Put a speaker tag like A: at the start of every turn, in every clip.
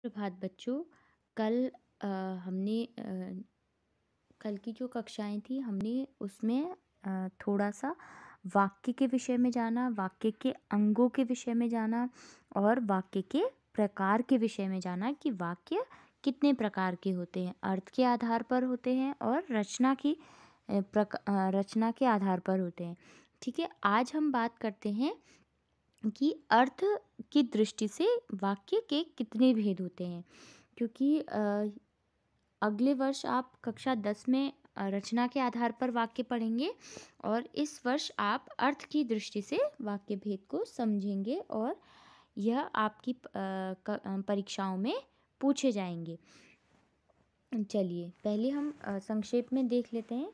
A: प्रभात बच्चों। कल अ, हमने कल की जो कक्षाएं थी हमने उसमें थोड़ा सा वाक्य के विषय में जाना, वाक्य के अंगों के विषय में जाना और वाक्य के प्रकार के विषय में जाना कि वाक्य कितने प्रकार के होते हैं, अर्थ के आधार पर होते हैं और रचना के आधार पर होते हैं। ठीक है, आज हम बात करते हैं कि अर्थ की दृष्टि से वाक्य के कितने भेद होते हैं। क्योंकि अगले वर्ष आप कक्षा 10 में रचना के आधार पर वाक्य पढ़ेंगे और इस वर्ष आप अर्थ की दृष्टि से वाक्य भेद को समझेंगे और यह आपकी परीक्षाओं में पूछे जाएंगे। चलिए पहले हम संक्षेप में देख लेते हैं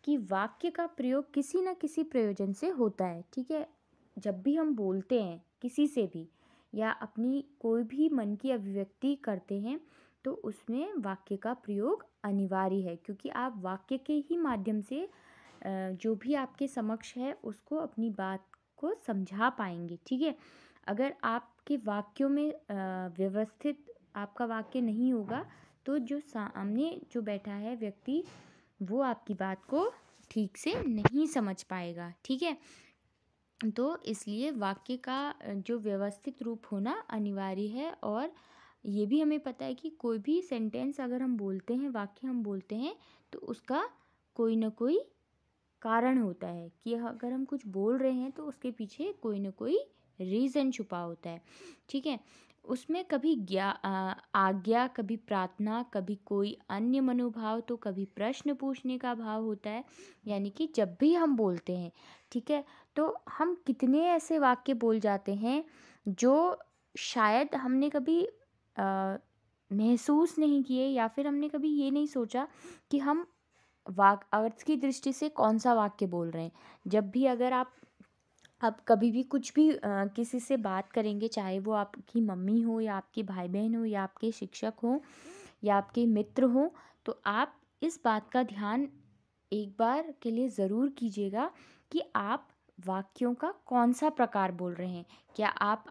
A: कि वाक्य का प्रयोग किसी न किसी प्रयोजन से होता है। ठीक है, जब भी हम बोलते हैं किसी से भी या अपनी कोई भी मन की अभिव्यक्ति करते हैं तो उसमें वाक्य का प्रयोग अनिवार्य है, क्योंकि आप वाक्य के ही माध्यम से जो भी आपके समक्ष है उसको अपनी बात को समझा पाएंगे। ठीक है, अगर आपके वाक्यों में व्यवस्थित आपका वाक्य नहीं होगा तो जो सामने जो बैठा है व्यक्ति वो आपकी बात को ठीक से नहीं समझ पाएगा। ठीक है, तो इसलिए वाक्य का जो व्यवस्थित रूप होना अनिवार्य है। और ये भी हमें पता है कि कोई भी सेंटेंस अगर हम बोलते हैं, वाक्य हम बोलते हैं, तो उसका कोई ना कोई कारण होता है कि अगर हम कुछ बोल रहे हैं तो उसके पीछे कोई ना कोई रीज़न छुपा होता है। ठीक है, उसमें कभी आज्ञा, कभी प्रार्थना, कभी कोई अन्य मनोभाव, तो कभी प्रश्न पूछने का भाव होता है। यानी कि जब भी हम बोलते हैं, ठीक है, तो हम कितने ऐसे वाक्य बोल जाते हैं जो शायद हमने कभी महसूस नहीं किए या फिर हमने कभी ये नहीं सोचा कि हम अर्थ की दृष्टि से कौन सा वाक्य बोल रहे हैं। जब भी अगर आप कभी भी कुछ भी किसी से बात करेंगे, चाहे वो आपकी मम्मी हो या आपके भाई बहन हो या आपके शिक्षक हो या आपके मित्र हो, तो आप इस बात का ध्यान एक बार के लिए ज़रूर कीजिएगा कि आप वाक्यों का कौन सा प्रकार बोल रहे हैं। क्या आप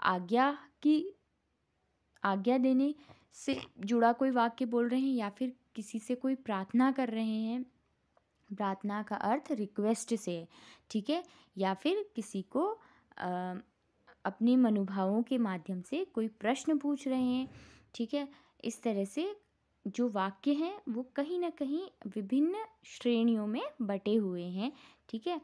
A: आज्ञा देने से जुड़ा कोई वाक्य बोल रहे हैं या फिर किसी से कोई प्रार्थना कर रहे हैं। प्रार्थना का अर्थ रिक्वेस्ट से है। ठीक है, या फिर किसी को अ, अपने मनोभावों के माध्यम से कोई प्रश्न पूछ रहे हैं। ठीक है, इस तरह से जो वाक्य हैं वो कहीं ना कहीं विभिन्न श्रेणियों में बटे हुए हैं। ठीक है,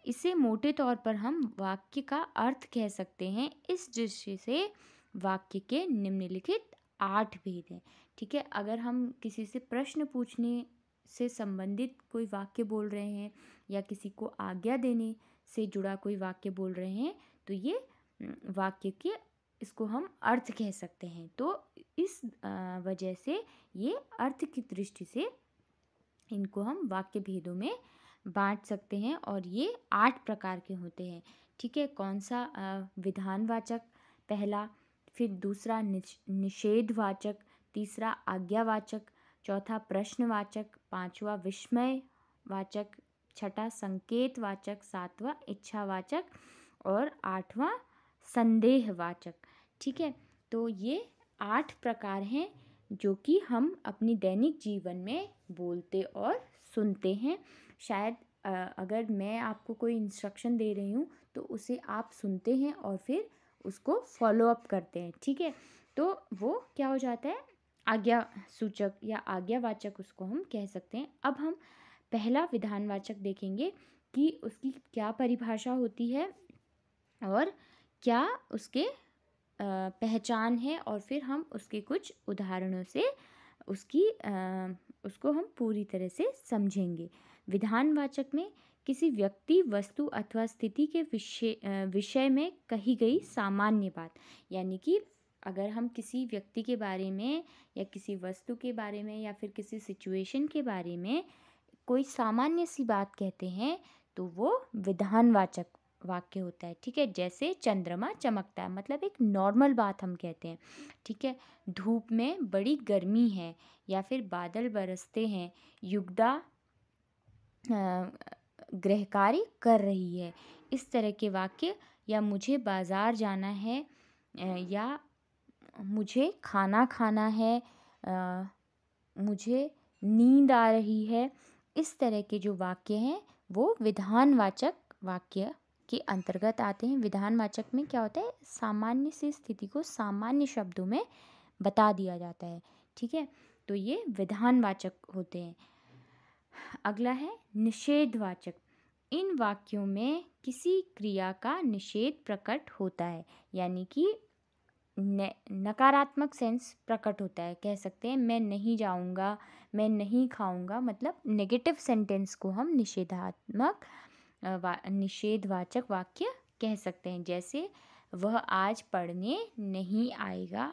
A: इसे मोटे तौर पर हम वाक्य का अर्थ कह सकते हैं। इस दृष्टि से वाक्य के निम्नलिखित 8 भेद हैं। ठीक है, अगर हम किसी से प्रश्न पूछने से संबंधित कोई वाक्य बोल रहे हैं या किसी को आज्ञा देने से जुड़ा कोई वाक्य बोल रहे हैं तो ये वाक्य के इसको हम अर्थ कह सकते हैं। तो इस वजह से ये अर्थ की दृष्टि से इनको हम वाक्य भेदों में बांट सकते हैं और ये 8 प्रकार के होते हैं। ठीक है, कौन सा? विधानवाचक पहला, फिर दूसरा निषेधवाचक, तीसरा आज्ञावाचक, चौथा प्रश्नवाचक, पांचवा विस्मयवाचक, छठा संकेतवाचक, सातवां इच्छावाचक और आठवां संदेहवाचक। ठीक है, तो ये 8 प्रकार हैं जो कि हम अपनी दैनिक जीवन में बोलते और सुनते हैं। शायद अगर मैं आपको कोई इंस्ट्रक्शन दे रही हूँ तो उसे आप सुनते हैं और फिर उसको फॉलो अप करते हैं। ठीक है, तो वो क्या हो जाता है, आज्ञा सूचक या आज्ञावाचक उसको हम कह सकते हैं। अब हम पहला विधानवाचक देखेंगे कि उसकी क्या परिभाषा होती है और क्या उसके पहचान है, और फिर हम उसके कुछ उदाहरणों से उसको हम पूरी तरह से समझेंगे। विधानवाचक में किसी व्यक्ति, वस्तु अथवा स्थिति के विषय में कही गई सामान्य बात। यानी कि अगर हम किसी व्यक्ति के बारे में या किसी वस्तु के बारे में या फिर किसी सिचुएशन के बारे में कोई सामान्य सी बात कहते हैं तो वो विधानवाचक वाक्य होता है। ठीक है, जैसे चंद्रमा चमकता है, मतलब एक नॉर्मल बात हम कहते हैं। ठीक है, धूप में बड़ी गर्मी है या फिर बादल बरसते हैं, युगदा गृहकार्य कर रही है, इस तरह के वाक्य। या मुझे बाज़ार जाना है, या मुझे खाना खाना है, अ, मुझे नींद आ रही है। इस तरह के जो वाक्य हैं वो विधानवाचक वाक्य के अंतर्गत आते हैं। विधानवाचक में क्या होता है, सामान्य सी स्थिति को सामान्य शब्दों में बता दिया जाता है। ठीक है, तो ये विधानवाचक होते हैं। अगला है निषेधवाचक। इन वाक्यों में किसी क्रिया का निषेध प्रकट होता है, यानी कि नकारात्मक सेंस प्रकट होता है। कह सकते हैं मैं नहीं जाऊंगा, मैं नहीं खाऊंगा, मतलब नेगेटिव सेंटेंस को हम निषेधात्मक निषेधवाचक वाक्य कह सकते हैं। जैसे वह आज पढ़ने नहीं आएगा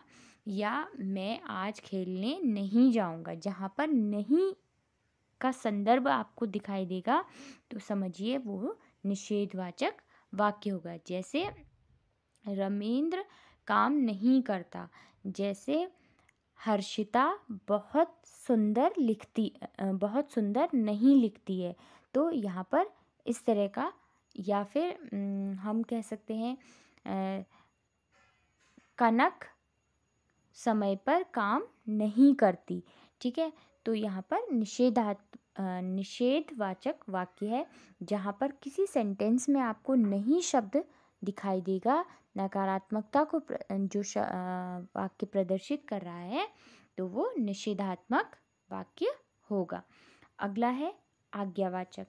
A: या मैं आज खेलने नहीं जाऊंगा। जहाँ पर नहीं का संदर्भ आपको दिखाई देगा तो समझिए वो निषेधवाचक वाक्य होगा। जैसे रमेंद्र काम नहीं करता। जैसे हर्षिता बहुत सुंदर नहीं लिखती है। तो यहाँ पर इस तरह का, या फिर हम कह सकते हैं कनक समय पर काम नहीं करती। ठीक है, तो यहाँ पर निषेधवाचक वाक्य है जहाँ पर किसी सेंटेंस में आपको नहीं शब्द दिखाई देगा, नकारात्मकता को वाक्य प्रदर्शित कर रहा है, तो वो निषेधात्मक वाक्य होगा। अगला है आज्ञावाचक।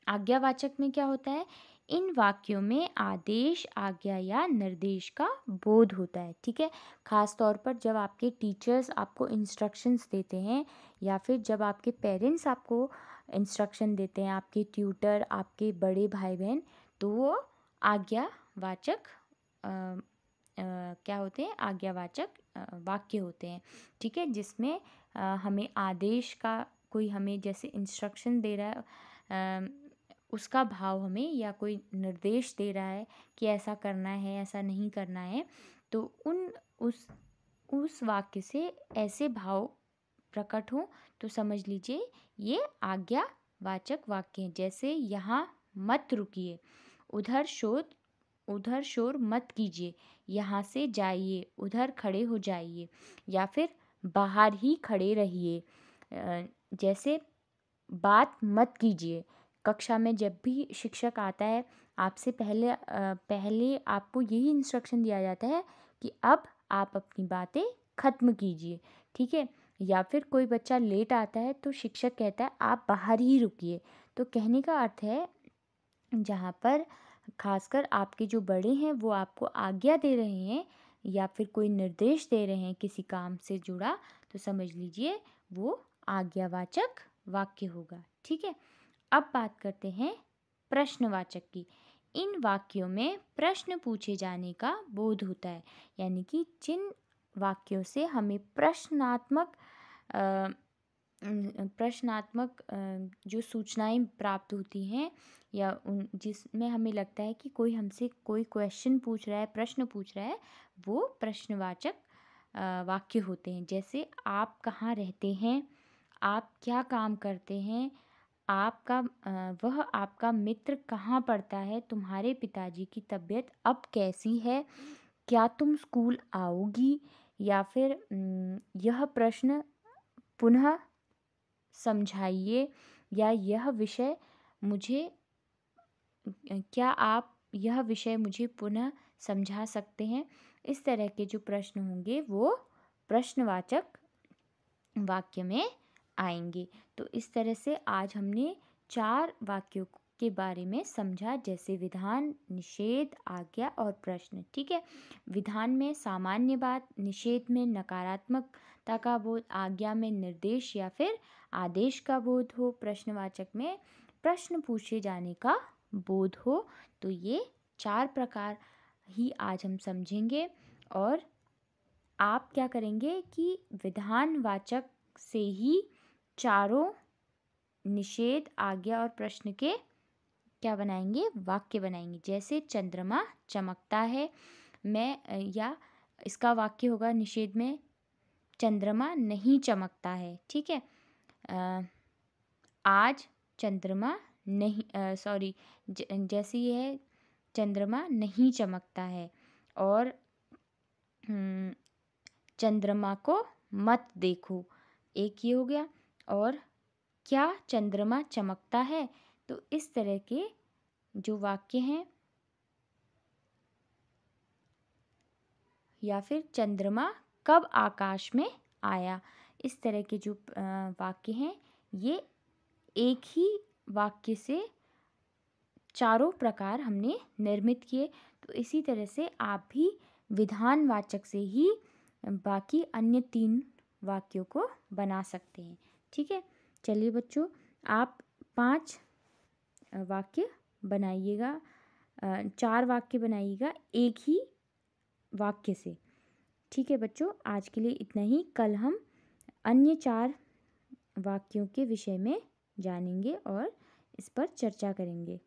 A: आज्ञावाचक में क्या होता है, इन वाक्यों में आदेश, आज्ञा या निर्देश का बोध होता है। ठीक है, खास तौर पर जब आपके टीचर्स आपको इंस्ट्रक्शंस देते हैं या फिर जब आपके पेरेंट्स आपको इंस्ट्रक्शन देते हैं, आपके ट्यूटर, आपके बड़े भाई बहन, तो वो आज्ञावाचक क्या होते हैं, आज्ञावाचक वाक्य होते हैं। ठीक है, जिसमें हमें आदेश का, कोई हमें जैसे इंस्ट्रक्शन दे रहा है उसका भाव हमें, या कोई निर्देश दे रहा है कि ऐसा करना है, ऐसा नहीं करना है, तो उस वाक्य से ऐसे भाव प्रकट हो तो समझ लीजिए ये आज्ञावाचक वाक्य है। जैसे यहाँ मत रुकिए, उधर शोर मत कीजिए, यहाँ से जाइए, उधर खड़े हो जाइए, या फिर बाहर ही खड़े रहिए। जैसे बात मत कीजिए। कक्षा में जब भी शिक्षक आता है, आपसे पहले आपको यही इंस्ट्रक्शन दिया जाता है कि अब आप अपनी बातें ख़त्म कीजिए। ठीक है, या फिर कोई बच्चा लेट आता है तो शिक्षक कहता है आप बाहर ही रुकिए। तो कहने का अर्थ है, जहाँ पर खासकर आपके जो बड़े हैं वो आपको आज्ञा दे रहे हैं या फिर कोई निर्देश दे रहे हैं किसी काम से जुड़ा, तो समझ लीजिए वो आज्ञावाचक वाक्य होगा। ठीक है, अब बात करते हैं प्रश्नवाचक की। इन वाक्यों में प्रश्न पूछे जाने का बोध होता है, यानी कि जिन वाक्यों से हमें प्रश्नात्मक जो सूचनाएं प्राप्त होती हैं, या जिसमें हमें लगता है कि कोई हमसे कोई क्वेश्चन पूछ रहा है, प्रश्न पूछ रहा है, वो प्रश्नवाचक वाक्य होते हैं। जैसे आप कहाँ रहते हैं, आप क्या काम करते हैं, वह आपका मित्र कहाँ पढ़ता है, तुम्हारे पिताजी की तबीयत अब कैसी है, क्या तुम स्कूल आओगी, या फिर यह प्रश्न पुनः समझाइए, या क्या आप यह विषय मुझे पुनः समझा सकते हैं। इस तरह के जो प्रश्न होंगे वो प्रश्नवाचक वाक्य में आएंगे। तो इस तरह से आज हमने 4 वाक्यों के बारे में समझा, जैसे विधान, निषेध, आज्ञा और प्रश्न। ठीक है, विधान में सामान्य बात, निषेध में नकारात्मकता का बोध, आज्ञा में निर्देश या फिर आदेश का बोध हो, प्रश्नवाचक में प्रश्न पूछे जाने का बोध हो। तो ये 4 प्रकार ही आज हम समझेंगे। और आप क्या करेंगे कि विधानवाचक से ही चारों निषेध, आज्ञा और प्रश्न के क्या बनाएंगे, वाक्य बनाएंगे। जैसे चंद्रमा चमकता है, या इसका वाक्य होगा निषेध में, चंद्रमा नहीं चमकता है। ठीक है, आज चंद्रमा नहीं जैसे ये है चंद्रमा नहीं चमकता है। और हम्म, चंद्रमा को मत देखो, एक ये हो गया। और क्या चंद्रमा चमकता है? तो इस तरह के जो वाक्य हैं, या फिर चंद्रमा कब आकाश में आया, इस तरह के जो वाक्य हैं, ये एक ही वाक्य से चारों प्रकार हमने निर्मित किए। तो इसी तरह से आप भी विधानवाचक से ही बाकी अन्य 3 वाक्यों को बना सकते हैं। ठीक है, चलिए बच्चों, आप 5 वाक्य बनाइएगा, 4 वाक्य बनाइएगा एक ही वाक्य से। ठीक है बच्चों, आज के लिए इतना ही। कल हम अन्य 4 वाक्यों के विषय में जानेंगे और इस पर चर्चा करेंगे।